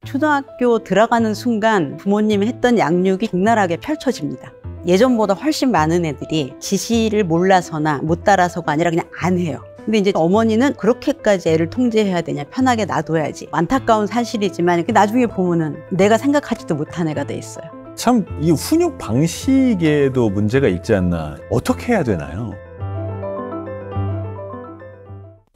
초등학교 들어가는 순간 부모님이 했던 양육이 적나라하게 펼쳐집니다. 예전보다 훨씬 많은 애들이 지시를 몰라서나 못 따라서가 아니라 그냥 안 해요. 근데 이제 어머니는 그렇게까지 애를 통제해야 되냐, 편하게 놔둬야지. 안타까운 사실이지만 나중에 보면은 내가 생각하지도 못한 애가 돼 있어요. 참 이 훈육 방식에도 문제가 있지 않나. 어떻게 해야 되나요?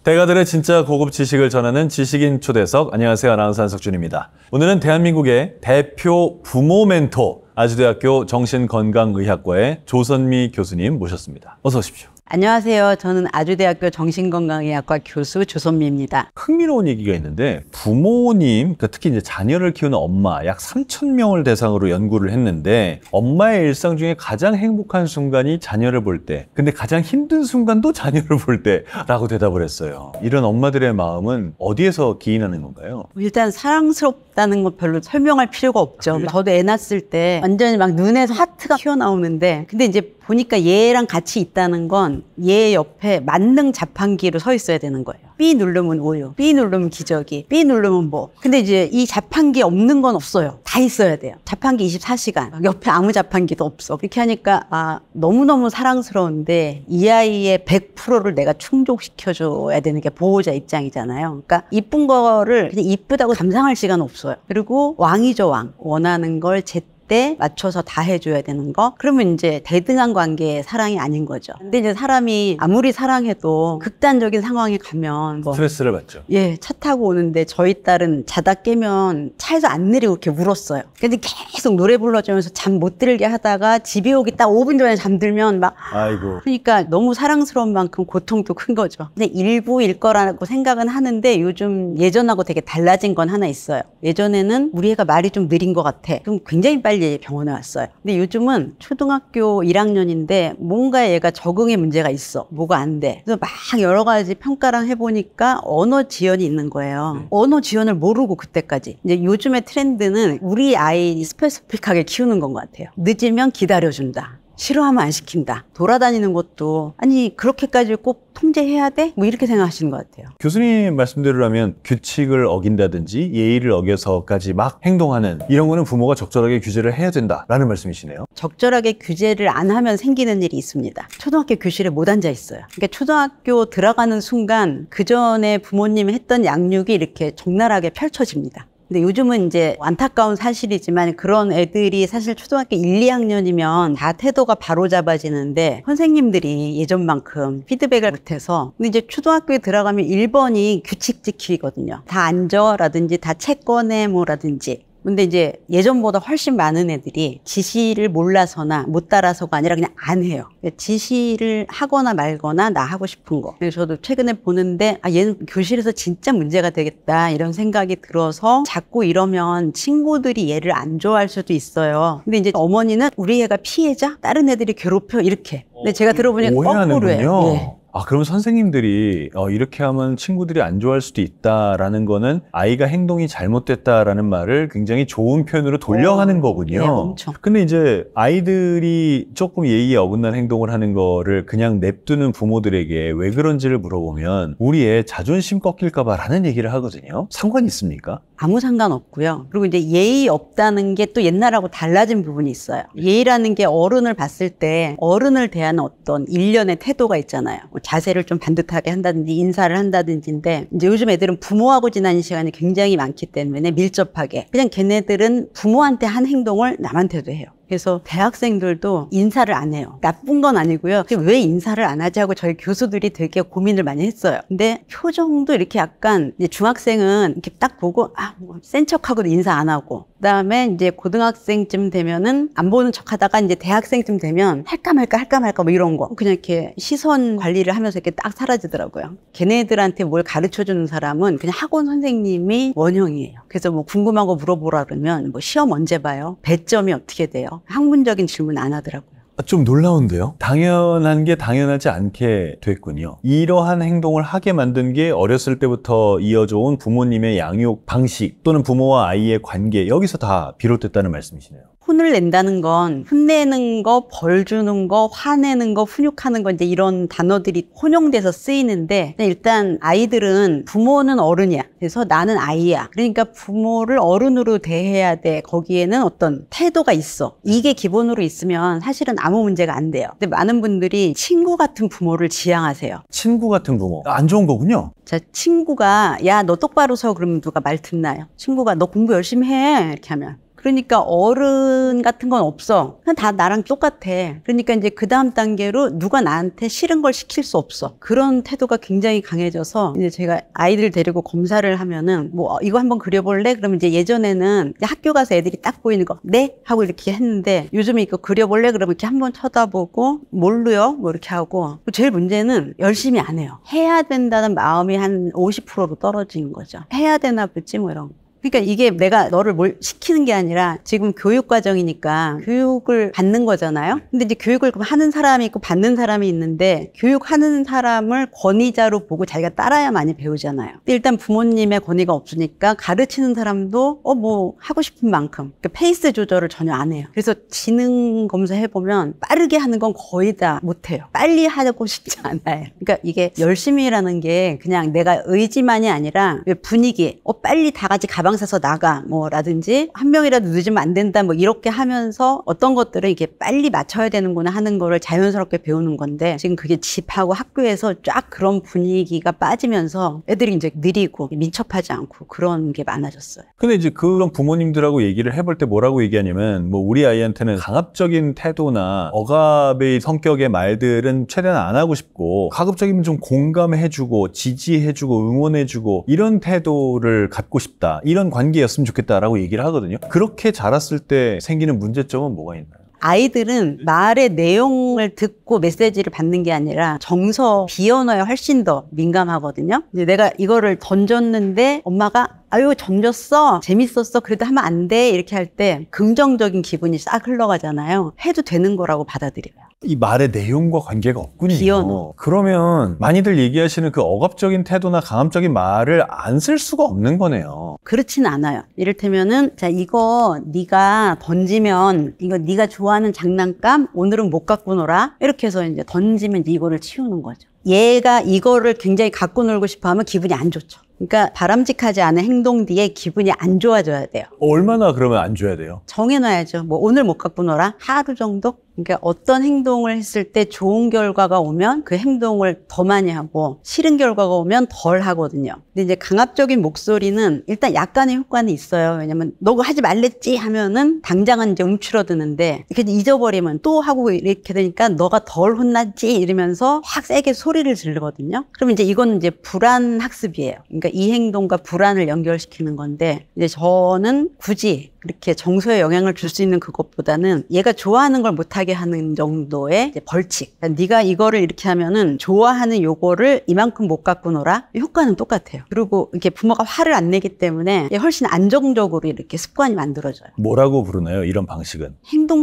대가들의 진짜 고급 지식을 전하는 지식인 초대석. 안녕하세요, 아나운서 한석준입니다. 오늘은 대한민국의 대표 부모 멘토, 아주대학교 정신건강의학과의 조선미 교수님 모셨습니다. 어서 오십시오. 안녕하세요. 저는 아주대학교 정신건강의학과 교수 조선미입니다. 흥미로운 얘기가 있는데 부모님, 그러니까 특히 이제 자녀를 키우는 엄마 약 3,000명을 대상으로 연구를 했는데 엄마의 일상 중에 가장 행복한 순간이 자녀를 볼 때, 근데 가장 힘든 순간도 자녀를 볼 때라고 대답을 했어요. 이런 엄마들의 마음은 어디에서 기인하는 건가요? 일단 사랑스럽다는 건 별로 설명할 필요가 없죠. 저도 애 낳았을 때 완전히 막 눈에서 하트가 튀어나오는데, 근데 이제 보니까 얘랑 같이 있다는 건 얘 옆에 만능 자판기로 서 있어야 되는 거예요. B 누르면 우유, B 누르면 기저귀, B 누르면 뭐. 근데 이제 이 자판기 없는 건 없어요. 다 있어야 돼요. 자판기 24시간. 옆에 아무 자판기도 없어. 이렇게 하니까 너무너무 사랑스러운데 이 아이의 100%를 내가 충족시켜줘야 되는 게 보호자 입장이잖아요. 그러니까 이쁜 거를 그냥 이쁘다고 감상할 시간 없어요. 그리고 왕이죠, 왕. 원하는 걸 때 맞춰서 다 해줘야 되는 거. 그러면 이제 대등한 관계의 사랑이 아닌 거죠. 근데 이제 사람이 아무리 사랑해도 극단적인 상황에 가면 뭐 스트레스를 받죠. 예, 차 타고 오는데 저희 딸은 자다 깨면 차에서 안 내리고 이렇게 울었어요. 근데 계속 노래 불러주면서 잠 못 들게 하다가 집에 오기 딱 5분 전에 잠들면 막 아이고. 그러니까 너무 사랑스러운 만큼 고통도 큰 거죠. 근데 일부일 거라고 생각은 하는데 요즘 예전하고 되게 달라진 건 하나 있어요. 예전에는 우리 애가 말이 좀 느린 것 같아. 그럼 굉장히 빨리 병원에 왔어요. 근데 요즘은 초등학교 1학년인데 뭔가 얘가 적응에 문제가 있어. 뭐가 안 돼. 그래서 막 여러 가지 평가랑 해보니까 언어 지연이 있는 거예요. 언어 지연을 모르고 그때까지. 이제 요즘의 트렌드는 우리 아이 스페시픽하게 키우는 건 것 같아요. 늦으면 기다려준다. 싫어하면 안 시킨다. 돌아다니는 것도 아니 그렇게까지 꼭 통제해야 돼? 뭐 이렇게 생각하시는 것 같아요. 교수님 말씀대로라면 규칙을 어긴다든지 예의를 어겨서까지 막 행동하는 이런 거는 부모가 적절하게 규제를 해야 된다라는 말씀이시네요. 적절하게 규제를 안 하면 생기는 일이 있습니다. 초등학교 교실에 못 앉아 있어요. 그러니까 초등학교 들어가는 순간 그 전에 부모님이 했던 양육이 이렇게 적나라하게 펼쳐집니다. 근데 요즘은 이제 안타까운 사실이지만 그런 애들이 사실 초등학교 1, 2학년이면 다 태도가 바로 잡아지는데 선생님들이 예전만큼 피드백을 못해서. 근데 이제 초등학교에 들어가면 1번이 규칙 지키거든요. 다 앉아라든지 다 책 꺼내 뭐라든지. 근데 이제 예전보다 훨씬 많은 애들이 지시를 몰라서나 못 따라서가 아니라 그냥 안 해요. 지시를 하거나 말거나 나 하고 싶은 거. 그래서 저도 최근에 보는데 얘는 교실에서 진짜 문제가 되겠다 이런 생각이 들어서 자꾸 이러면 친구들이 얘를 안 좋아할 수도 있어요. 근데 이제 어머니는 우리 애가 피해자? 다른 애들이 괴롭혀? 이렇게. 근데 제가 들어보니까 거꾸로예요. 예. 그럼 선생님들이 이렇게 하면 친구들이 안 좋아할 수도 있다라는 거는 아이가 행동이 잘못됐다라는 말을 굉장히 좋은 표현으로 돌려하는 거군요. 네, 엄청. 근데 이제 아이들이 조금 예의에 어긋난 행동을 하는 거를 그냥 냅두는 부모들에게 왜 그런지를 물어보면 우리 애 자존심 꺾일까 봐라는 얘기를 하거든요. 상관이 있습니까? 아무 상관없고요. 그리고 이제 예의 없다는 게 또 옛날하고 달라진 부분이 있어요. 예의라는 게 어른을 봤을 때 어른을 대하는 어떤 일련의 태도가 있잖아요. 자세를 좀 반듯하게 한다든지 인사를 한다든지인데 이제 요즘 애들은 부모하고 지내는 시간이 굉장히 많기 때문에 밀접하게 그냥 걔네들은 부모한테 한 행동을 남한테도 해요. 그래서 대학생들도 인사를 안 해요. 나쁜 건 아니고요. 왜 인사를 안 하지 하고 저희 교수들이 되게 고민을 많이 했어요. 근데 표정도 이렇게 약간 이제 중학생은 이렇게 딱 보고 뭐 센 척하고도 인사 안 하고, 그다음에 이제 고등학생쯤 되면은 안 보는 척하다가 이제 대학생쯤 되면 할까 말까 뭐 이런 거 그냥 이렇게 시선 관리를 하면서 이렇게 딱 사라지더라고요. 걔네들한테 뭘 가르쳐 주는 사람은 그냥 학원 선생님이 원형이에요. 그래서 뭐 궁금한 거 물어보라 그러면 뭐 시험 언제 봐요? 배점이 어떻게 돼요? 학문적인 질문 안 하더라고요. 좀 놀라운데요? 당연한 게 당연하지 않게 됐군요. 이러한 행동을 하게 만든 게 어렸을 때부터 이어져 온 부모님의 양육 방식 또는 부모와 아이의 관계, 여기서 다 비롯됐다는 말씀이시네요. 혼을 낸다는 건 혼내는 거, 벌 주는 거, 화내는 거, 훈육하는 거 이제 이런 단어들이 혼용돼서 쓰이는데 일단 아이들은 부모는 어른이야. 그래서 나는 아이야. 그러니까 부모를 어른으로 대해야 돼. 거기에는 어떤 태도가 있어. 이게 기본으로 있으면 사실은 아무 문제가 안 돼요. 근데 많은 분들이 친구 같은 부모를 지향하세요. 친구 같은 부모. 안 좋은 거군요. 자, 친구가 야, 너 똑바로 서 그러면 누가 말 듣나요? 친구가 너 공부 열심히 해 이렇게 하면. 그러니까 어른 같은 건 없어. 그냥 다 나랑 똑같아. 그러니까 이제 그 다음 단계로 누가 나한테 싫은 걸 시킬 수 없어. 그런 태도가 굉장히 강해져서 이제 제가 아이들 데리고 검사를 하면은 뭐 이거 한번 그려볼래? 그러면 이제 예전에는 이제 학교 가서 애들이 딱 보이는 거 네? 하고 이렇게 했는데 요즘에 이거 그려볼래? 그러면 이렇게 한번 쳐다보고 뭘로요? 뭐 이렇게 하고 제일 문제는 열심히 안 해요. 해야 된다는 마음이 한 50%로 떨어지는 거죠. 해야 되나 보지 뭐 이런 거. 그러니까 이게 내가 너를 뭘 시키는 게 아니라 지금 교육 과정이니까 교육을 받는 거잖아요. 근데 이제 교육을 하는 사람이 있고 받는 사람이 있는데 교육하는 사람을 권위자로 보고 자기가 따라야 많이 배우잖아요. 근데 일단 부모님의 권위가 없으니까 가르치는 사람도 뭐 하고 싶은 만큼 그러니까 페이스 조절을 전혀 안 해요. 그래서 지능 검사 해보면 빠르게 하는 건 거의 다 못해요. 빨리 하고 싶지 않아요. 그러니까 이게 열심히라는 게 그냥 내가 의지만이 아니라 분위기 빨리 다 같이 가방 사서 나가 뭐라든지 한 명이라도 늦으면 안 된다 뭐 이렇게 하면서 어떤 것들을 이게 빨리 맞춰야 되는구나 하는 거를 자연스럽게 배우는 건데 지금 그게 집하고 학교에서 쫙 그런 분위기가 빠지면서 애들이 이제 느리고 민첩하지 않고 그런 게 많아졌어요. 근데 이제 그런 부모님들하고 얘기를 해볼 때 뭐라고 얘기하냐면 뭐 우리 아이한테는 강압적인 태도나 억압의 성격의 말들은 최대한 안 하고 싶고 가급적이면 좀 공감해주고 지지해주고 응원해주고 이런 태도를 갖고 싶다. 이런 관계였으면 좋겠다라고 얘기를 하거든요. 그렇게 자랐을 때 생기는 문제점은 뭐가 있나요? 아이들은 말의 내용을 듣고 메시지를 받는 게 아니라 정서, 비언어에 훨씬 더 민감하거든요. 이제 내가 이거를 던졌는데 엄마가 아유 던졌어 재밌었어 그래도 하면 안 돼 이렇게 할 때 긍정적인 기분이 싹 흘러가잖아요. 해도 되는 거라고 받아들여요. 이 말의 내용과 관계가 없군요. 비언어. 그러면 많이들 얘기하시는 그 억압적인 태도나 강압적인 말을 안 쓸 수가 없는 거네요. 그렇진 않아요. 이를테면은 자 이거 네가 던지면 이거 네가 좋아하는 장난감 오늘은 못 갖고 놀아 이렇게 해서 이제 던지면 이제 이거를 치우는 거죠. 얘가 이거를 굉장히 갖고 놀고 싶어 하면 기분이 안 좋죠. 그러니까 바람직하지 않은 행동 뒤에 기분이 안 좋아져야 돼요. 얼마나 그러면 안 줘야 돼요? 정해놔야죠. 뭐 오늘 못 갖고 놀아? 하루 정도? 그러니까 어떤 행동을 했을 때 좋은 결과가 오면 그 행동을 더 많이 하고 싫은 결과가 오면 덜 하거든요. 근데 이제 강압적인 목소리는 일단 약간의 효과는 있어요. 왜냐면 너 그거 하지 말랬지 하면은 당장은 이제 움츠러드는데 이렇게 잊어버리면 또 하고 이렇게 되니까 너가 덜 혼났지 이러면서 확 세게 소리를 지르거든요. 그럼 이제 이거는 이제 불안 학습이에요. 그러니까 이 행동과 불안을 연결시키는 건데 이제 저는 굳이 이렇게 정서에 영향을 줄 수 있는 그것보다는 얘가 좋아하는 걸 못하게 하는 정도의 이제 벌칙. 그러니까 네가 이거를 이렇게 하면은 좋아하는 요거를 이만큼 못 갖고 놀아? 효과는 똑같아요. 그리고 이렇게 부모가 화를 안 내기 때문에 훨씬 안정적으로 이렇게 습관이 만들어져요. 뭐라고 부르나요? 이런 방식은?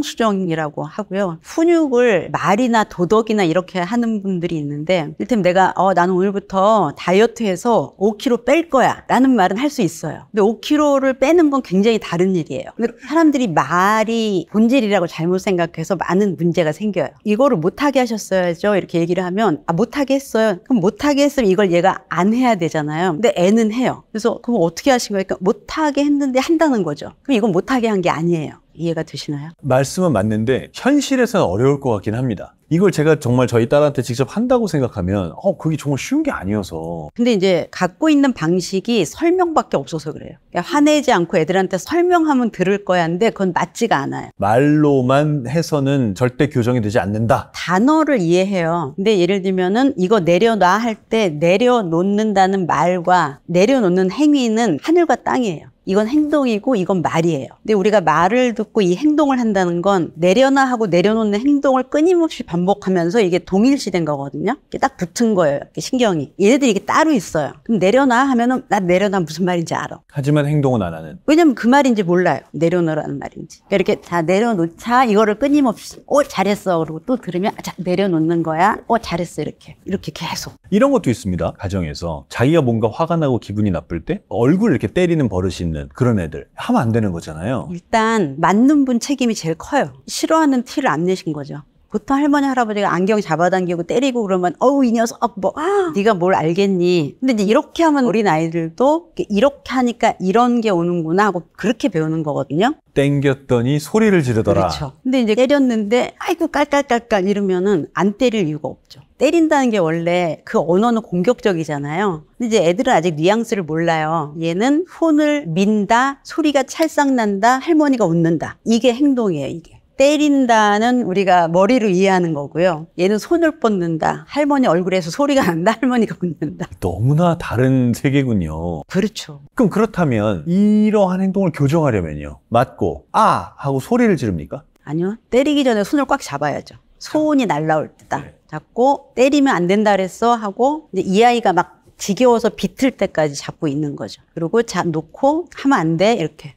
행동수정이라고 하고요. 훈육을 말이나 도덕이나 이렇게 하는 분들이 있는데 이를테면 내가 나는 오늘부터 다이어트해서 5kg 뺄 거야 라는 말은 할 수 있어요. 근데 5kg를 빼는 건 굉장히 다른 일이에요. 근데 사람들이 말이 본질이라고 잘못 생각해서 많은 문제가 생겨요. 이거를 못하게 하셨어야죠 이렇게 얘기를 하면 못하게 했어요. 그럼 못하게 했으면 이걸 얘가 안 해야 되잖아요. 근데 애는 해요. 그래서 그럼 어떻게 하신 거예요? 그러니까 못하게 했는데 한다는 거죠. 그럼 이건 못하게 한 게 아니에요. 이해가 되시나요? 말씀은 맞는데 현실에서는 어려울 것 같긴 합니다. 이걸 제가 정말 저희 딸한테 직접 한다고 생각하면 그게 정말 쉬운 게 아니어서. 근데 이제 갖고 있는 방식이 설명밖에 없어서 그래요. 그러니까 화내지 않고 애들한테 설명하면 들을 거야 하는데 그건 맞지가 않아요. 말로만 해서는 절대 교정이 되지 않는다. 단어를 이해해요. 근데 예를 들면은 이거 내려놔 할 때 내려놓는다는 말과 내려놓는 행위는 하늘과 땅이에요. 이건 행동이고 이건 말이에요. 근데 우리가 말을 듣고 이 행동을 한다는 건 내려놔 하고 내려놓는 행동을 끊임없이 반복하면서 이게 동일시된 거거든요. 이게 딱 붙은 거예요. 이렇게 신경이. 얘네들이 이게 따로 있어요. 그럼 내려놔 하면은 나 내려놔 무슨 말인지 알아. 하지만 행동은 안 하는. 왜냐면 그 말인지 몰라요. 내려놓으라는 말인지. 그러니까 이렇게 자 내려놓자 이거를 끊임없이 잘했어. 그리고 또 들으면 자 내려놓는 거야. 잘했어. 이렇게 계속. 이런 것도 있습니다. 가정에서 자기가 뭔가 화가 나고 기분이 나쁠 때 얼굴을 이렇게 때리는 버릇이 있는 있는 그런 애들 하면 안 되는 거잖아요. 일단 맞는 분 책임이 제일 커요. 싫어하는 티를 안 내신 거죠. 보통 할머니 할아버지가 안경 잡아당기고 때리고 그러면 어우 이 녀석 뭐 네가 뭘 알겠니. 근데 이제 이렇게 하면 어린 아이들도 이렇게 하니까 이런 게 오는구나 하고 그렇게 배우는 거거든요. 땡겼더니 소리를 지르더라. 그렇죠. 근데 이제 때렸는데 아이고 깔깔깔깔 이러면은 안 때릴 이유가 없죠. 때린다는 게 원래 그 언어는 공격적이잖아요. 근데 이제 애들은 아직 뉘앙스를 몰라요. 얘는 손을 민다, 소리가 찰싹 난다, 할머니가 웃는다. 이게 행동이에요, 이게. 때린다는 우리가 머리로 이해하는 거고요. 얘는 손을 뻗는다. 할머니 얼굴에서 소리가 난다. 할머니가 웃는다. 너무나 다른 세계군요. 그렇죠. 그럼 그렇다면 이러한 행동을 교정하려면요. 맞고 아 하고 소리를 지릅니까? 아니요. 때리기 전에 손을 꽉 잡아야죠. 소원이 날라올 때다. 잡고 때리면 안 된다 그랬어 하고 이제 이 아이가 막 지겨워서 비틀 때까지 잡고 있는 거죠. 그리고 놓고 하면 안 돼 이렇게.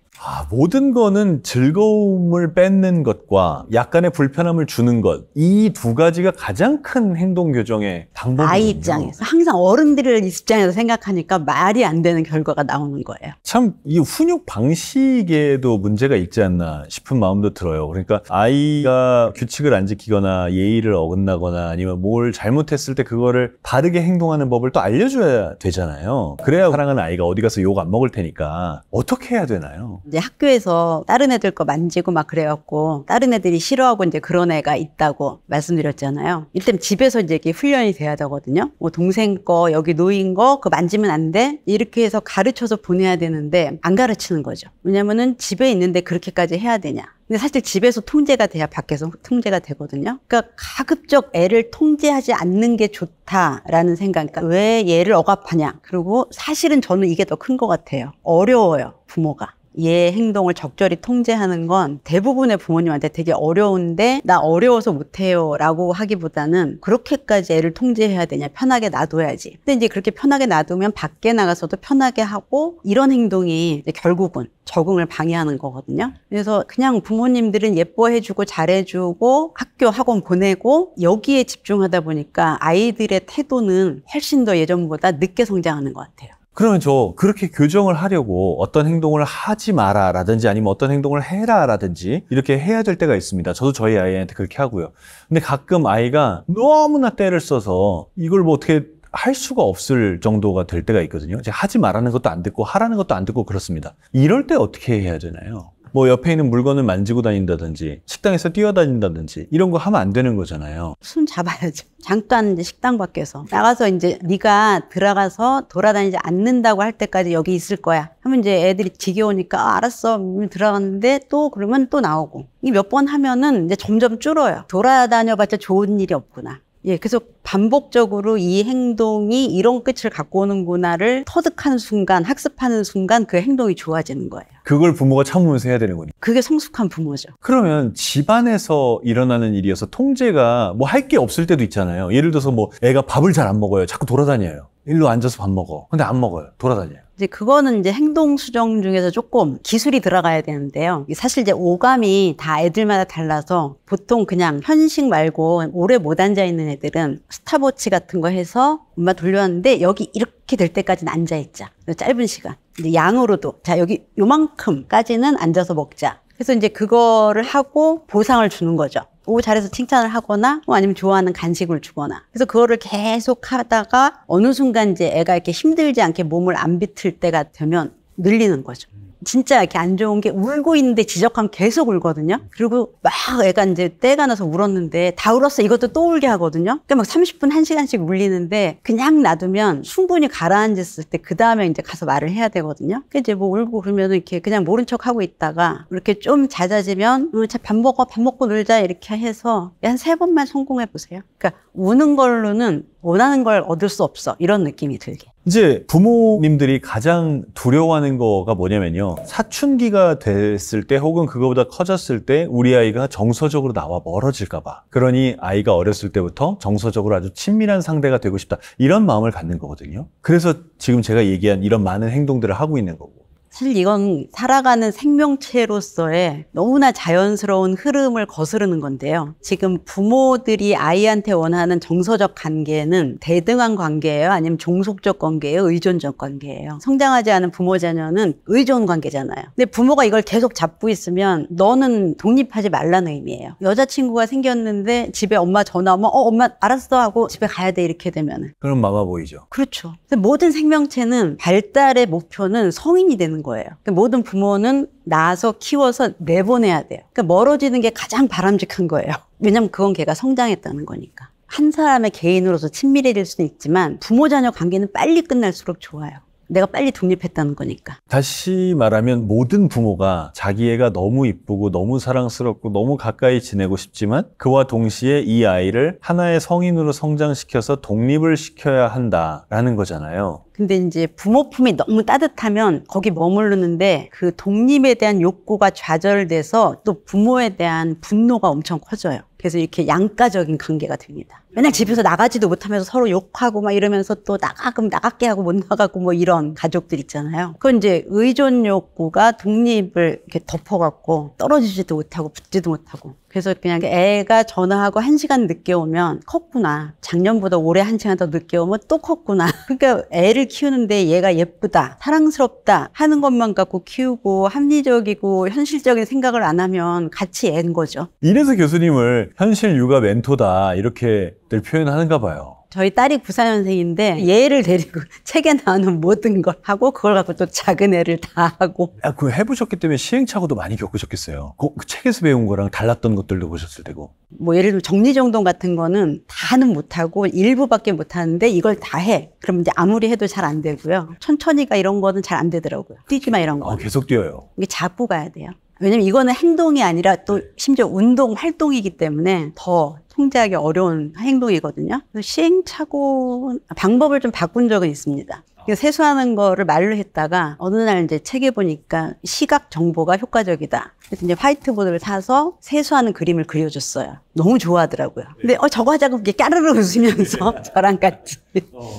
모든 거는 즐거움을 뺏는 것과 약간의 불편함을 주는 것, 이 두 가지가 가장 큰 행동 교정의 방법이거든요. 아이 입장에서 항상 어른들을 입장에서 생각하니까 말이 안 되는 결과가 나오는 거예요. 참 이 훈육 방식에도 문제가 있지 않나 싶은 마음도 들어요. 그러니까 아이가 규칙을 안 지키거나 예의를 어긋나거나 아니면 뭘 잘못했을 때 그거를 바르게 행동하는 법을 또 알려줘야 되잖아요. 그래야 사랑하는 아이가 어디 가서 욕 안 먹을 테니까 어떻게 해야 되나요? 이제 학교에서 다른 애들 거 만지고 막 그래갖고 다른 애들이 싫어하고 이제 그런 애가 있다고 말씀드렸잖아요. 일단 집에서 이제 이렇게 훈련이 돼야 되거든요. 뭐 동생 거 여기 놓인 거 그거 만지면 안 돼? 이렇게 해서 가르쳐서 보내야 되는데 안 가르치는 거죠. 왜냐면은 집에 있는데 그렇게까지 해야 되냐. 근데 사실 집에서 통제가 돼야 밖에서 통제가 되거든요. 그러니까 가급적 애를 통제하지 않는 게 좋다라는 생각. 그러니까 왜 얘를 억압하냐. 그리고 사실은 저는 이게 더 큰 것 같아요. 어려워요, 부모가. 얘 행동을 적절히 통제하는 건 대부분의 부모님한테 되게 어려운데 나 어려워서 못해요 라고 하기보다는 그렇게까지 애를 통제해야 되냐, 편하게 놔둬야지. 근데 이제 그렇게 편하게 놔두면 밖에 나가서도 편하게 하고 이런 행동이 이제 결국은 적응을 방해하는 거거든요. 그래서 그냥 부모님들은 예뻐해주고 잘해주고 학교 학원 보내고 여기에 집중하다 보니까 아이들의 태도는 훨씬 더 예전보다 늦게 성장하는 것 같아요. 그러면 저 그렇게 교정을 하려고 어떤 행동을 하지 마라 라든지 아니면 어떤 행동을 해라 라든지 이렇게 해야 될 때가 있습니다. 저도 저희 아이한테 그렇게 하고요. 근데 가끔 아이가 너무나 때를 써서 이걸 뭐 어떻게 할 수가 없을 정도가 될 때가 있거든요. 이제 하지 말라는 것도 안 듣고 하라는 것도 안 듣고 그렇습니다. 이럴 때 어떻게 해야 되나요? 뭐 옆에 있는 물건을 만지고 다닌다든지 식당에서 뛰어다닌다든지 이런 거 하면 안 되는 거잖아요. 손 잡아야죠. 잠깐 이제 식당 밖에서 나가서 이제 네가 들어가서 돌아다니지 않는다고 할 때까지 여기 있을 거야 하면 이제 애들이 지겨우니까 알았어 들어갔는데 또 그러면 또 나오고 이 몇 번 하면은 이제 점점 줄어요. 돌아다녀봤자 좋은 일이 없구나. 예, 그래서 반복적으로 이 행동이 이런 끝을 갖고 오는구나를 터득하는 순간, 학습하는 순간 그 행동이 좋아지는 거예요. 그걸 부모가 참으면서 해야 되는군요. 그게 성숙한 부모죠. 그러면 집안에서 일어나는 일이어서 통제가 뭐 할 게 없을 때도 있잖아요. 예를 들어서 뭐 애가 밥을 잘 안 먹어요. 자꾸 돌아다녀요. 일로 앉아서 밥 먹어. 근데 안 먹어요. 돌아다녀요. 이제 그거는 이제 행동 수정 중에서 조금 기술이 들어가야 되는데요. 사실 이제 오감이 다 애들마다 달라서 보통 그냥 편식 말고 오래 못 앉아 있는 애들은 스탑워치 같은 거 해서 엄마 돌려왔는데 여기 이렇게 될 때까지는 앉아 있자. 짧은 시간. 이제 양으로도 자 여기 요만큼까지는 앉아서 먹자. 그래서 이제 그거를 하고 보상을 주는 거죠. 오 잘해서 칭찬을 하거나 아니면 좋아하는 간식을 주거나. 그래서 그거를 계속 하다가 어느 순간 이제 애가 이렇게 힘들지 않게 몸을 안 비틀 때가 되면 늘리는 거죠. 진짜 이렇게 안 좋은 게 울고 있는데 지적하면 계속 울거든요. 그리고 막 애가 이제 때가 나서 울었는데 다 울었어 이것도 또 울게 하거든요. 그러니까 막 30분, 1시간씩 울리는데 그냥 놔두면 충분히 가라앉았을 때 그 다음에 이제 가서 말을 해야 되거든요. 그러니까 이제 뭐 울고 그러면은 이렇게 그냥 모른 척 하고 있다가 이렇게 좀 잦아지면 자, 밥 먹고 놀자 이렇게 해서 한 3번만 성공해 보세요. 그러니까 우는 걸로는 원하는 걸 얻을 수 없어. 이런 느낌이 들게. 이제 부모님들이 가장 두려워하는 거가 뭐냐면요. 사춘기가 됐을 때 혹은 그거보다 커졌을 때 우리 아이가 정서적으로 나와 멀어질까 봐. 그러니 아이가 어렸을 때부터 정서적으로 아주 친밀한 상대가 되고 싶다. 이런 마음을 갖는 거거든요. 그래서 지금 제가 얘기한 이런 많은 행동들을 하고 있는 거고. 사실 이건 살아가는 생명체로서의 너무나 자연스러운 흐름을 거스르는 건데요. 지금 부모들이 아이한테 원하는 정서적 관계는 대등한 관계예요? 아니면 종속적 관계예요? 의존적 관계예요? 성장하지 않은 부모 자녀는 의존 관계잖아요. 근데 부모가 이걸 계속 잡고 있으면 너는 독립하지 말라는 의미예요. 여자친구가 생겼는데 집에 엄마 전화 오면 엄마 알았어 하고 집에 가야 돼 이렇게 되면은. 그럼 마마 보이죠. 그렇죠. 모든 생명체는 발달의 목표는 성인이 되는 거예요. 그러니까 모든 부모는 낳아서 키워서 내보내야 돼요. 그러니까 멀어지는 게 가장 바람직한 거예요. 왜냐면 그건 걔가 성장했다는 거니까. 한 사람의 개인으로서 친밀해질 수는 있지만 부모 자녀 관계는 빨리 끝날수록 좋아요. 내가 빨리 독립했다는 거니까. 다시 말하면 모든 부모가 자기 애가 너무 이쁘고 너무 사랑스럽고 너무 가까이 지내고 싶지만 그와 동시에 이 아이를 하나의 성인으로 성장시켜서 독립을 시켜야 한다라는 거잖아요. 근데 이제 부모 품이 너무 따뜻하면 거기 머무르는데 그 독립에 대한 욕구가 좌절돼서 또 부모에 대한 분노가 엄청 커져요. 그래서 이렇게 양가적인 관계가 됩니다. 맨날 집에서 나가지도 못하면서 서로 욕하고 막 이러면서 또 그럼 나갈게 하고 못 나가고 뭐 이런 가족들 있잖아요. 그건 이제 의존 욕구가 독립을 이렇게 덮어갖고 떨어지지도 못하고 붙지도 못하고. 그래서 그냥 애가 전화하고 1시간 늦게 오면 컸구나. 작년보다 올해 1시간 더 늦게 오면 또 컸구나. 그러니까 애를 키우는데 얘가 예쁘다, 사랑스럽다 하는 것만 갖고 키우고 합리적이고 현실적인 생각을 안 하면 같이 애인 거죠. 이래서 교수님을 현실 육아 멘토다 이렇게들 표현하는가 봐요. 저희 딸이 94년생인데 얘를 데리고 책에 나오는 모든 걸 하고 그걸 갖고 또 작은 애를 다 하고. 그거 해보셨기 때문에 시행착오도 많이 겪으셨겠어요. 그 책에서 배운 거랑 달랐던 것들도 보셨을 테고. 뭐 예를 들면 정리정돈 같은 거는 다는 못하고 일부밖에 못하는데 이걸 다 해. 그럼 이제 아무리 해도 잘 안 되고요. 천천히가 이런 거는 잘 안 되더라고요. 뛰지 마 이런 거. 계속 뛰어요. 이게 잡고 가야 돼요. 왜냐면 이거는 행동이 아니라 또 심지어 운동 활동이기 때문에 더 통제하기 어려운 행동이거든요. 시행착오 방법을 좀 바꾼 적은 있습니다. 세수하는 거를 말로 했다가 어느 날 이제 책에 보니까 시각 정보가 효과적이다. 그래서 이제 화이트보드를 사서 세수하는 그림을 그려줬어요. 너무 좋아하더라고요. 근데 저거 하자고 이렇게 까르르 웃으면서 저랑 같이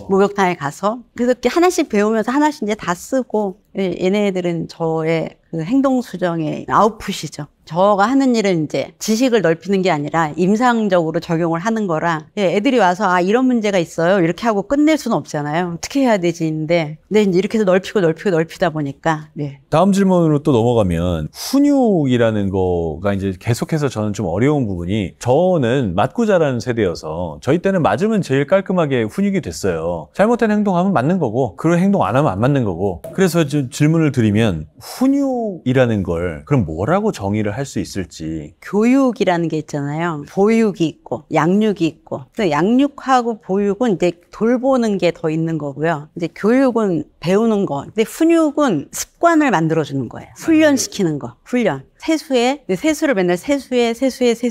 목욕탕에 가서 그래서 이렇게 하나씩 배우면서 하나씩 이제 다 쓰고 얘네들은 저의 그 행동 수정의 아웃풋이죠. 저가 하는 일은 이제 지식을 넓히는 게 아니라 임상적으로 적용을 하는 거라 애들이 와서 이런 문제가 있어요 이렇게 하고 끝낼 수는 없잖아요. 어떻게 해야 되지인데 근데 이제 이렇게 해서 넓히다 보니까 다음 질문으로 또 넘어가면 훈육이라는 거가 이제 계속해서 저는 좀 어려운 부분이 저는 맞고 자란 세대여서 저희 때는 맞으면 제일 깔끔하게 훈육이 됐어요. 잘못된 행동하면 맞는 거고 그런 행동 안 하면 안 맞는 거고. 그래서 좀 질문을 드리면 훈육이라는 걸 그럼 뭐라고 정의를 할 수 있을지. 교육이라는 게 있잖아요. 보육이 있고 양육이 있고 양육하고 보육은 이제 돌보는 게 더 있는 거고요. 이제 교육은 배우는 거. 근데 훈육은 습관을 만들어주는 거예요. 훈련시키는 거. 훈련. 세수를 맨날 세수해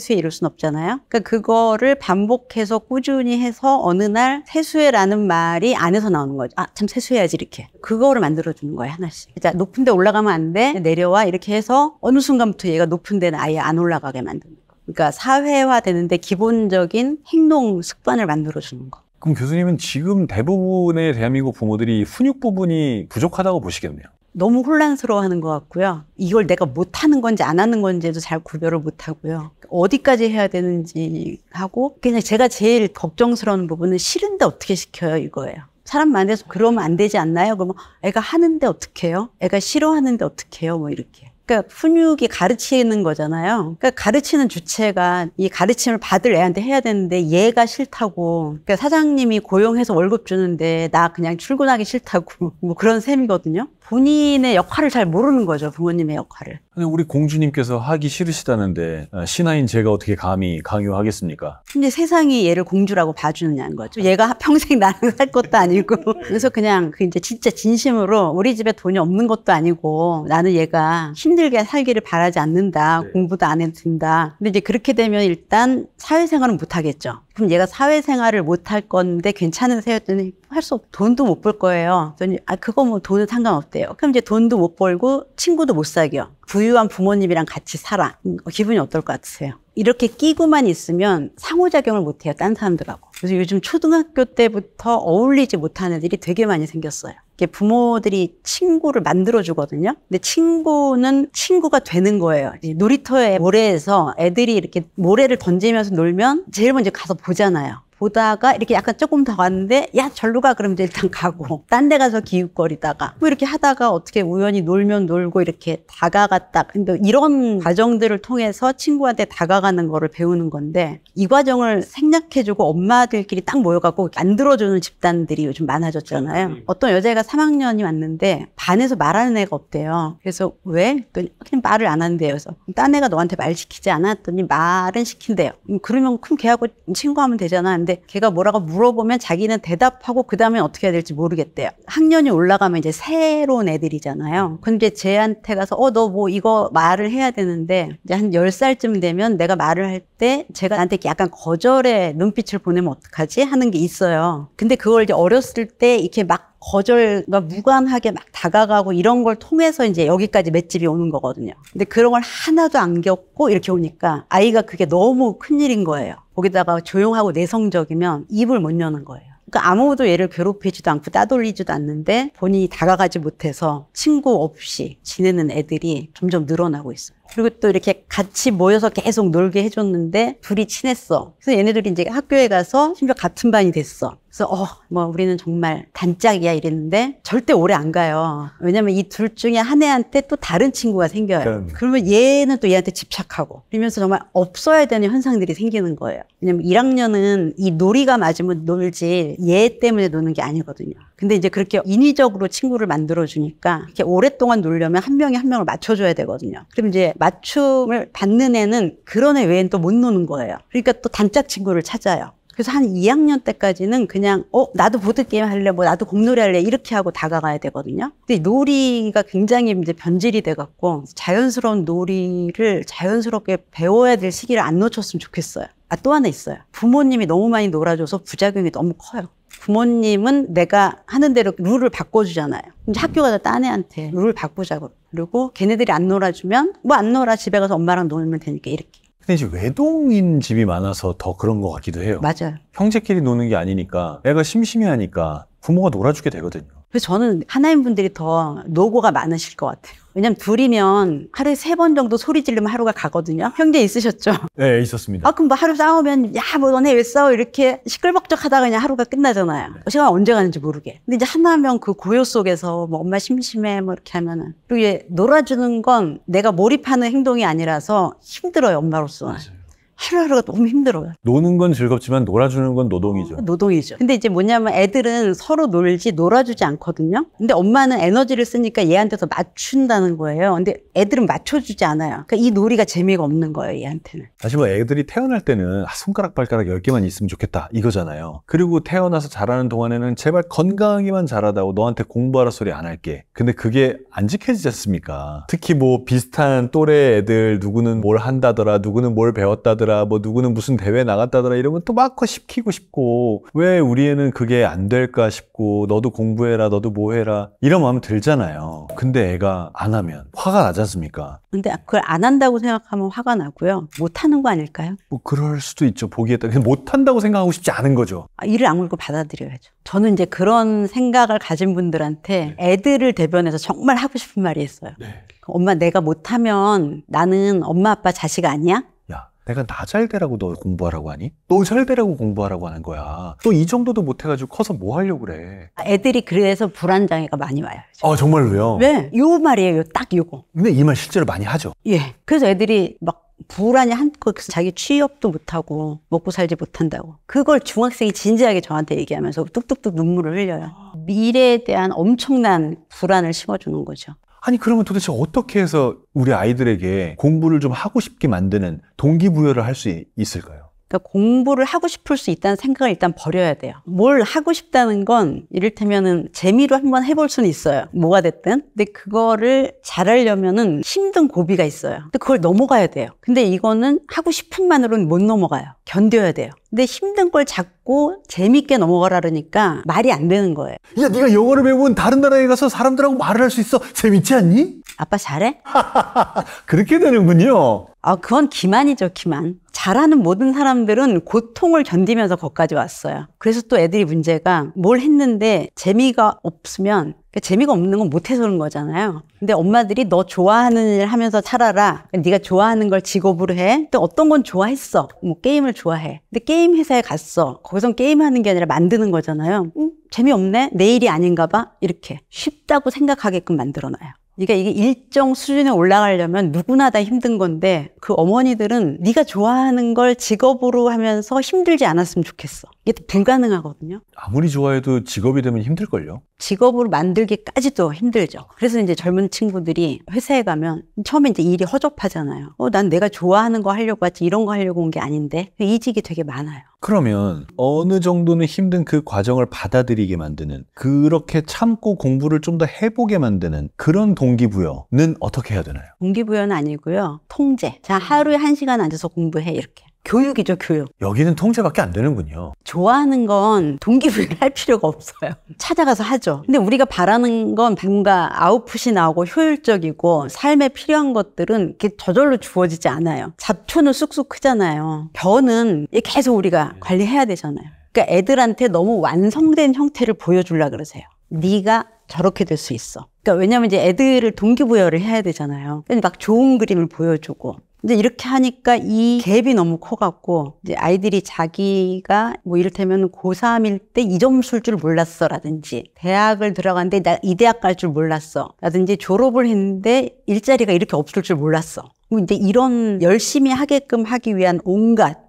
이럴 순 없잖아요. 그러니까 그거를 반복해서 꾸준히 해서 어느 날 세수해라는 말이 안에서 나오는 거죠. 참 세수해야지 이렇게. 그거를 만들어주는 거예요, 하나씩. 자, 높은 데 올라가면 안 돼. 내려와. 이렇게 해서 어느 순간부터 얘가 높은 데는 아예 안 올라가게 만드는 거. 그러니까 사회화 되는데 기본적인 행동 습관을 만들어주는 거. 그럼 교수님은 지금 대부분의 대한민국 부모들이 훈육 부분이 부족하다고 보시겠네요. 너무 혼란스러워하는 것 같고요. 이걸 내가 못하는 건지 안 하는 건지도 잘 구별을 못하고요. 어디까지 해야 되는지 하고 그냥 제가 제일 걱정스러운 부분은 싫은데 어떻게 시켜요 이거예요. 사람 만나서 그러면 안 되지 않나요? 그러면 애가 하는데 어떡해요? 애가 싫어하는데 어떡해요? 뭐 이렇게. 그러니까 훈육이 가르치는 거잖아요. 그러니까 가르치는 주체가 이 가르침을 받을 애한테 해야 되는데 얘가 싫다고. 그러니까 사장님이 고용해서 월급 주는데 나 그냥 출근하기 싫다고 뭐 그런 셈이거든요. 본인의 역할을 잘 모르는 거죠. 부모님의 역할을. 근데 우리 공주님께서 하기 싫으시다는데 신하인 제가 어떻게 감히 강요하겠습니까? 근데 세상이 얘를 공주라고 봐주느냐는 거죠. 얘가 평생 나랑 살 것도 아니고. 그래서 그냥 이제 진짜 진심으로 우리 집에 돈이 없는 것도 아니고 나는 얘가 힘들게 살기를 바라지 않는다. 공부도 안 해도 된다. 근데 이제 그렇게 되면 일단 사회생활은 못 하겠죠. 그럼 얘가 사회생활을 못 할 건데 괜찮으세요? 했더니 할 수 없고 돈도 못 벌 거예요. 그랬더니 그거 뭐 돈은 상관없대요. 그럼 이제 돈도 못 벌고 친구도 못 사귀어. 부유한 부모님이랑 같이 살아. 기분이 어떨 것 같으세요? 이렇게 끼고만 있으면 상호작용을 못 해요. 딴 사람들하고. 그래서 요즘 초등학교 때부터 어울리지 못하는 애들이 되게 많이 생겼어요. 이게 부모들이 친구를 만들어주거든요. 근데 친구는 친구가 되는 거예요. 이제 놀이터에 모래에서 애들이 이렇게 모래를 던지면서 놀면 제일 먼저 가서 보잖아요. 보다가 이렇게 약간 조금 더 갔는데 야 절로 가 그러면 이제 일단 가고 딴 데 가서 기웃거리다가 뭐 이렇게 하다가 어떻게 우연히 놀면 놀고 이렇게 다가갔다. 근데 이런 과정들을 통해서 친구한테 다가가는 거를 배우는 건데 이 과정을 생략해주고 엄마들끼리 딱 모여갖고 만들어주는 집단들이 요즘 많아졌잖아요. 어떤 여자애가 3학년이 왔는데 반에서 말하는 애가 없대요. 그래서 왜? 그랬더니 그냥 말을 안 한대요. 그래서 딴 애가 너한테 말 시키지 않았더니 말은 시킨대요. 그러면 그럼 걔하고 친구하면 되잖아. 근데 걔가 뭐라고 물어보면 자기는 대답하고 그 다음에 어떻게 해야 될지 모르겠대요. 학년이 올라가면 이제 새로운 애들이잖아요. 근데 쟤한테 가서 너 뭐 이거 말을 해야 되는데 이제 한 10살쯤 되면 내가 말을 할 때 제가 나한테 약간 거절의 눈빛을 보내면 어떡하지? 하는 게 있어요. 근데 그걸 이제 어렸을 때 이렇게 막 거절과 무관하게 막 다가가고 이런 걸 통해서 이제 여기까지 맷집이 오는 거거든요. 근데 그런 걸 하나도 안 겪고 이렇게 오니까 아이가 그게 너무 큰일인 거예요. 거기다가 조용하고 내성적이면 입을 못 여는 거예요. 그러니까 아무도 얘를 괴롭히지도 않고 따돌리지도 않는데 본인이 다가가지 못해서 친구 없이 지내는 애들이 점점 늘어나고 있어요. 그리고 또 이렇게 같이 모여서 계속 놀게 해줬는데 둘이 친했어. 그래서 얘네들이 이제 학교에 가서 심지어 같은 반이 됐어. 그래서 뭐 우리는 정말 단짝이야 이랬는데 절대 오래 안 가요. 왜냐면 이 둘 중에 한 애한테 또 다른 친구가 생겨요. 그러면 얘는 또 얘한테 집착하고 그러면서 정말 없어야 되는 현상들이 생기는 거예요. 왜냐면 1학년은 이 놀이가 맞으면 놀지 얘 때문에 노는 게 아니거든요. 근데 이제 그렇게 인위적으로 친구를 만들어주니까 이렇게 오랫동안 놀려면 한 명이 한 명을 맞춰줘야 되거든요. 그럼 이제 맞춤을 받는 애는 그런 애 외엔 또 못 노는 거예요. 그러니까 또 단짝 친구를 찾아요. 그래서 한 2학년 때까지는 그냥 나도 보드게임 할래, 뭐 나도 공놀이 할래 이렇게 하고 다가가야 되거든요. 근데 놀이가 굉장히 이제 변질이 돼갖고 자연스러운 놀이를 자연스럽게 배워야 될 시기를 안 놓쳤으면 좋겠어요. 또 하나 있어요. 부모님이 너무 많이 놀아줘서 부작용이 너무 커요. 부모님은 내가 하는 대로 룰을 바꿔주잖아요. 이제 학교 가서 딴 애한테 룰을 바꾸자고. 그리고 걔네들이 안 놀아주면 뭐 안 놀아 집에 가서 엄마랑 놀면 되니까 이렇게. 근데 이제 외동인 집이 많아서 더 그런 것 같기도 해요. 맞아요. 형제끼리 노는 게 아니니까 애가 심심해하니까 부모가 놀아주게 되거든요. 그래서 저는 하나인 분들이 더 노고가 많으실 것 같아요. 왜냐면 둘이면 하루에 3번 정도 소리 지르면 하루가 가거든요. 형제 있으셨죠? 네, 있었습니다. 그럼 뭐 하루 싸우면 뭐 너네 왜 싸워 이렇게 시끌벅적 하다가 그냥 하루가 끝나잖아요. 네. 시간 언제 가는지 모르게. 근데 이제 하나면 그 고요 속에서 뭐 엄마 심심해 뭐 이렇게 하면은 그리고 얘 놀아주는 건 내가 몰입하는 행동이 아니라서 힘들어요, 엄마로서. 맞아요. 하루하루가 너무 힘들어요. 노는 건 즐겁지만 놀아주는 건 노동이죠. 노동이죠. 근데 이제 뭐냐면 애들은 서로 놀지 놀아주지 않거든요. 근데 엄마는 에너지를 쓰니까 얘한테서 맞춘다는 거예요. 근데 애들은 맞춰주지 않아요. 그러니까 이 놀이가 재미가 없는 거예요, 얘한테는. 사실 뭐 애들이 태어날 때는 손가락 발가락 10개만 있으면 좋겠다 이거잖아요. 그리고 태어나서 자라는 동안에는 제발 건강하게만 자라다오, 너한테 공부하라 소리 안 할게. 근데 그게 안 지켜지지 않습니까? 특히 뭐 비슷한 또래 애들 누구는 뭘 한다더라, 누구는 뭘 배웠다더라, 뭐 누구는 무슨 대회 나갔다더라 이러면 또 막 시키고 싶고, 왜 우리 애는 그게 안 될까 싶고, 너도 공부해라, 너도 뭐 해라 이런 마음 들잖아요. 근데 애가 안 하면 화가 나지 않습니까? 근데 그걸 안 한다고 생각하면 화가 나고요. 못 하는 거 아닐까요? 뭐 그럴 수도 있죠. 보기에 따라 못 한다고 생각하고 싶지 않은 거죠. 이를 악물고 받아들여야죠. 저는 이제 그런 생각을 가진 분들한테 애들을 대변해서 정말 하고 싶은 말이 있어요. 네. 엄마, 내가 못하면 나는 엄마 아빠 자식 아니야? 내가 나 잘 되라고 너 공부하라고 하니? 너 잘 되라고 공부하라고 하는 거야. 너 이 정도도 못해가지고 커서 뭐 하려고 그래? 애들이 그래서 불안장애가 많이 와요. 정말로요? 네, 요 말이에요. 딱 요거. 근데 이 말 실제로 많이 하죠. 예. 그래서 애들이 막 불안이 한껏 자기 취업도 못하고 먹고 살지 못한다고. 그걸 중학생이 진지하게 저한테 얘기하면서 뚝뚝뚝 눈물을 흘려요. 미래에 대한 엄청난 불안을 심어주는 거죠. 아니 그러면 도대체 어떻게 해서 우리 아이들에게 공부를 좀 하고 싶게 만드는 동기부여를 할 수 있을까요? 그러니까 공부를 하고 싶을 수 있다는 생각을 일단 버려야 돼요. 뭘 하고 싶다는 건 이를테면은 재미로 한번 해볼 수는 있어요. 뭐가 됐든. 근데 그거를 잘하려면은 힘든 고비가 있어요. 근데 그걸 넘어가야 돼요. 근데 이거는 하고 싶은만으로는 못 넘어가요. 견뎌야 돼요. 근데 힘든 걸 자꾸 재밌게 넘어가라 그러니까 말이 안 되는 거예요. 야, 네가 영어를 배우면 다른 나라에 가서 사람들하고 말을 할 수 있어. 재밌지 않니? 아빠 잘해? 그렇게 되는군요. 그건 기만이죠, 기만. 잘하는 모든 사람들은 고통을 견디면서 거기까지 왔어요. 그래서 또 애들이 문제가 뭘 했는데 재미가 없으면 그러니까 재미가 없는 건 못해서 그런 거잖아요. 근데 엄마들이 너 좋아하는 일 하면서 살아라. 네가 좋아하는 걸 직업으로 해. 또 어떤 건 좋아했어. 뭐 게임을 좋아해. 근데 게임 회사에 갔어. 거기선 게임하는 게 아니라 만드는 거잖아요. 재미없네? 내 일이 아닌가 봐? 이렇게 쉽다고 생각하게끔 만들어놔요. 그러니까 이게 일정 수준에 올라가려면 누구나 다 힘든 건데 그 어머니들은 네가 좋아하는 걸 직업으로 하면서 힘들지 않았으면 좋겠어. 이게 불가능하거든요. 아무리 좋아해도 직업이 되면 힘들걸요. 직업으로 만들기까지도 힘들죠. 그래서 이제 젊은 친구들이 회사에 가면 처음에 이제 일이 허접하잖아요. 난 내가 좋아하는 거 하려고 했지 이런 거 하려고 온 게 아닌데 이직이 되게 많아요. 그러면 어느 정도는 힘든 그 과정을 받아들이게 만드는, 그렇게 참고 공부를 좀 더 해보게 만드는 그런 동기부여는 어떻게 해야 되나요? 동기부여는 아니고요. 통제. 자, 하루에 1시간 앉아서 공부해 이렇게. 교육이죠, 교육. 여기는 통제밖에 안 되는군요. 좋아하는 건 동기부여를 할 필요가 없어요. 찾아가서 하죠. 근데 우리가 바라는 건 뭔가 아웃풋이 나오고 효율적이고 삶에 필요한 것들은 이렇게 저절로 주어지지 않아요. 잡초는 쑥쑥 크잖아요. 벼는 계속 우리가 관리해야 되잖아요. 그러니까 애들한테 너무 완성된 형태를 보여주려고 그러세요. 네가 저렇게 될 수 있어. 그러니까 왜냐면 이제 애들을 동기부여를 해야 되잖아요. 막 좋은 그림을 보여주고. 이제 이렇게 하니까 이 갭이 너무 커갖고, 이제 아이들이 자기가 뭐 이를테면 고3일 때 이 점수일 줄 몰랐어 라든지, 대학을 들어갔는데 나 이 대학 갈 줄 몰랐어 라든지, 졸업을 했는데 일자리가 이렇게 없을 줄 몰랐어. 이제 이런 열심히 하게끔 하기 위한 온갖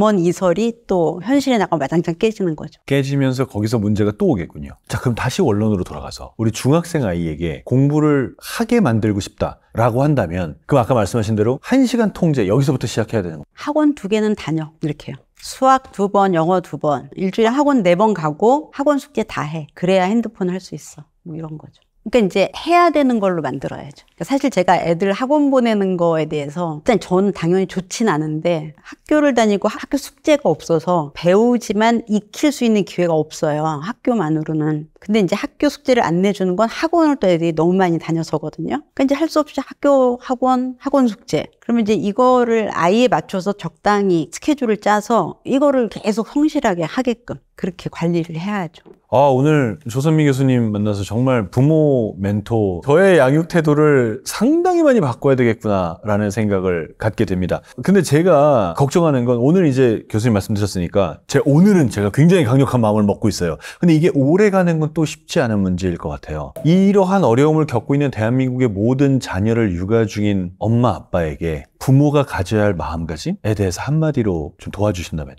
감언이설이 또 현실에 나가면 마당장 깨지는 거죠. 깨지면서 거기서 문제가 또 오겠군요. 자, 그럼 다시 원론으로 돌아가서 우리 중학생 아이에게 공부를 하게 만들고 싶다라고 한다면, 그럼 아까 말씀하신 대로 1시간 통제, 여기서부터 시작해야 되는 거예요. 학원 2개는 다녀. 이렇게요. 수학 2번, 영어 2번, 일주일에 학원 4번 가고 학원 숙제 다 해. 그래야 핸드폰을 할 수 있어. 뭐 이런 거죠. 그러니까 이제 해야 되는 걸로 만들어야죠. 그러니까 사실 제가 애들 학원 보내는 거에 대해서 일단 저는 당연히 좋진 않은데, 학교를 다니고 학교 숙제가 없어서 배우지만 익힐 수 있는 기회가 없어요. 학교만으로는. 근데 이제 학교 숙제를 안 내주는 건 학원을 또 애들이 너무 많이 다녀서거든요. 그러니까 이제 할 수 없이 학교, 학원 숙제. 그러면 이제 이거를 아이에 맞춰서 적당히 스케줄을 짜서 이거를 계속 성실하게 하게끔 그렇게 관리를 해야죠. 오늘 조선미 교수님 만나서 정말 부모 멘토, 저의 양육 태도를 상당히 많이 바꿔야 되겠구나라는 생각을 갖게 됩니다. 근데 제가 걱정하는 건, 오늘 이제 교수님 말씀드렸으니까 오늘은 제가 굉장히 강력한 마음을 먹고 있어요. 근데 이게 오래 가는 건 또 쉽지 않은 문제일 것 같아요. 이러한 어려움을 겪고 있는 대한민국의 모든 자녀를 육아 중인 엄마 아빠에게 부모가 가져야 할 마음가짐에 대해서 한마디로 좀 도와주신다면요.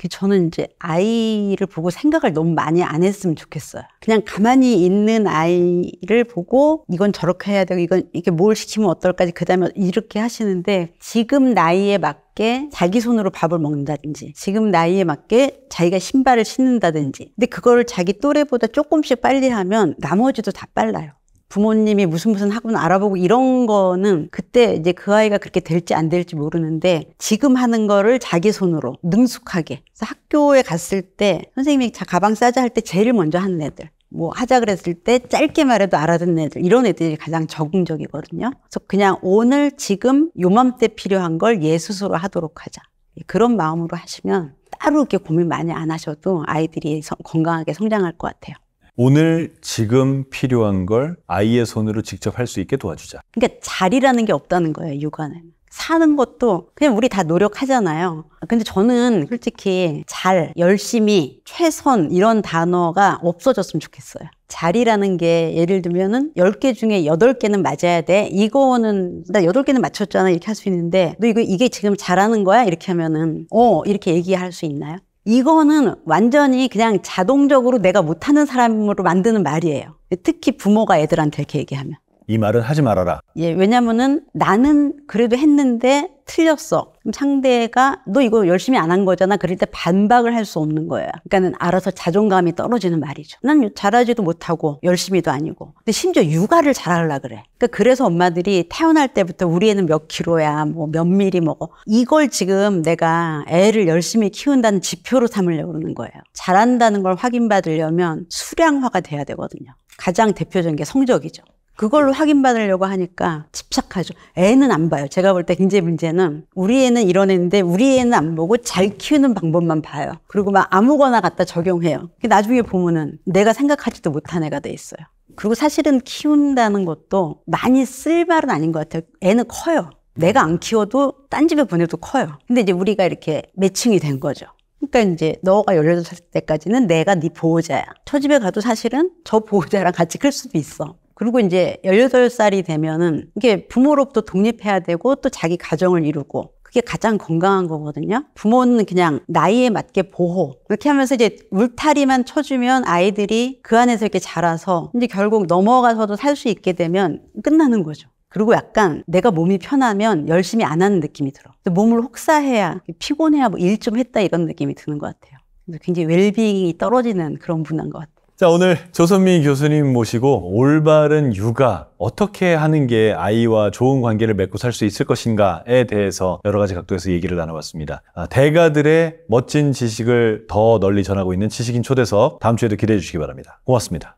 저는 이제 아이를 보고 생각을 너무 많이 안 했으면 좋겠어요. 그냥 가만히 있는 아이를 보고 이건 저렇게 해야 되고 이게 뭘 시키면 어떨까지, 그 다음에 이렇게 하시는데, 지금 나이에 맞게 자기 손으로 밥을 먹는다든지, 지금 나이에 맞게 자기가 신발을 신는다든지, 근데 그거를 자기 또래보다 조금씩 빨리 하면 나머지도 다 빨라요. 부모님이 무슨 학원 알아보고 이런 거는 그때 이제 그 아이가 그렇게 될지 안 될지 모르는데, 지금 하는 거를 자기 손으로 능숙하게. 그래서 학교에 갔을 때 선생님이 가방 싸자 할 때 제일 먼저 하는 애들, 뭐 하자 그랬을 때 짧게 말해도 알아듣는 애들, 이런 애들이 가장 적응적이거든요. 그래서 그냥 오늘 지금 요맘때 필요한 걸 얘 스스로 하도록 하자. 그런 마음으로 하시면 따로 이렇게 고민 많이 안 하셔도 아이들이 건강하게 성장할 것 같아요. 오늘 지금 필요한 걸 아이의 손으로 직접 할 수 있게 도와주자. 그러니까 자리라는 게 없다는 거예요, 육아는. 사는 것도 그냥 우리 다 노력하잖아요. 근데 저는 솔직히 잘, 열심히, 최선 이런 단어가 없어졌으면 좋겠어요. 자리라는 게, 예를 들면은 10개 중에 8개는 맞아야 돼. 이거는 나 8개는 맞췄잖아. 이렇게 할 수 있는데, 너 이게 지금 잘하는 거야? 이렇게 하면은 이렇게 얘기할 수 있나요? 이거는 완전히 그냥 자동적으로 내가 못하는 사람으로 만드는 말이에요. 특히 부모가 애들한테 이렇게 얘기하면. 이 말은 하지 말아라. 예, 왜냐면은 나는 그래도 했는데 틀렸어. 그럼 상대가 너 이거 열심히 안 한 거잖아. 그럴 때 반박을 할 수 없는 거예요. 그러니까는 알아서 자존감이 떨어지는 말이죠. 난 잘하지도 못하고 열심히도 아니고. 근데 심지어 육아를 잘하려고 그래. 그러니까 그래서 엄마들이 태어날 때부터 우리 애는 몇 킬로야, 뭐 몇 미리 먹어. 이걸 지금 내가 애를 열심히 키운다는 지표로 삼으려고 그러는 거예요. 잘한다는 걸 확인받으려면 수량화가 돼야 되거든요. 가장 대표적인 게 성적이죠. 그걸로 확인받으려고 하니까 집착하죠. 애는 안 봐요. 제가 볼 때 굉장히 문제는, 우리 애는 이런 애인데 우리 애는 안 보고 잘 키우는 방법만 봐요. 그리고 막 아무거나 갖다 적용해요. 나중에 보면은 내가 생각하지도 못한 애가 돼 있어요. 그리고 사실은 키운다는 것도 많이 쓸 말은 아닌 것 같아요. 애는 커요. 내가 안 키워도 딴 집에 보내도 커요. 근데 이제 우리가 이렇게 매칭이 된 거죠. 그러니까 이제 너가 18살 때까지는 내가 네 보호자야. 저 집에 가도 사실은 저 보호자랑 같이 클 수도 있어. 그리고 이제 18살이 되면은 이게 부모로부터 독립해야 되고 또 자기 가정을 이루고 그게 가장 건강한 거거든요. 부모는 그냥 나이에 맞게 보호. 이렇게 하면서 이제 울타리만 쳐주면 아이들이 그 안에서 이렇게 자라서 이제 결국 넘어가서도 살 수 있게 되면 끝나는 거죠. 그리고 약간 내가 몸이 편하면 열심히 안 하는 느낌이 들어. 몸을 혹사해야, 피곤해야 뭐 일 좀 했다 이런 느낌이 드는 것 같아요. 그래서 굉장히 웰빙이 떨어지는 그런 문화인 것 같아요. 자, 오늘 조선미 교수님 모시고 올바른 육아 어떻게 하는 게 아이와 좋은 관계를 맺고 살 수 있을 것인가에 대해서 여러 가지 각도에서 얘기를 나눠봤습니다. 대가들의 멋진 지식을 더 널리 전하고 있는 지식인 초대석 다음 주에도 기대해 주시기 바랍니다. 고맙습니다.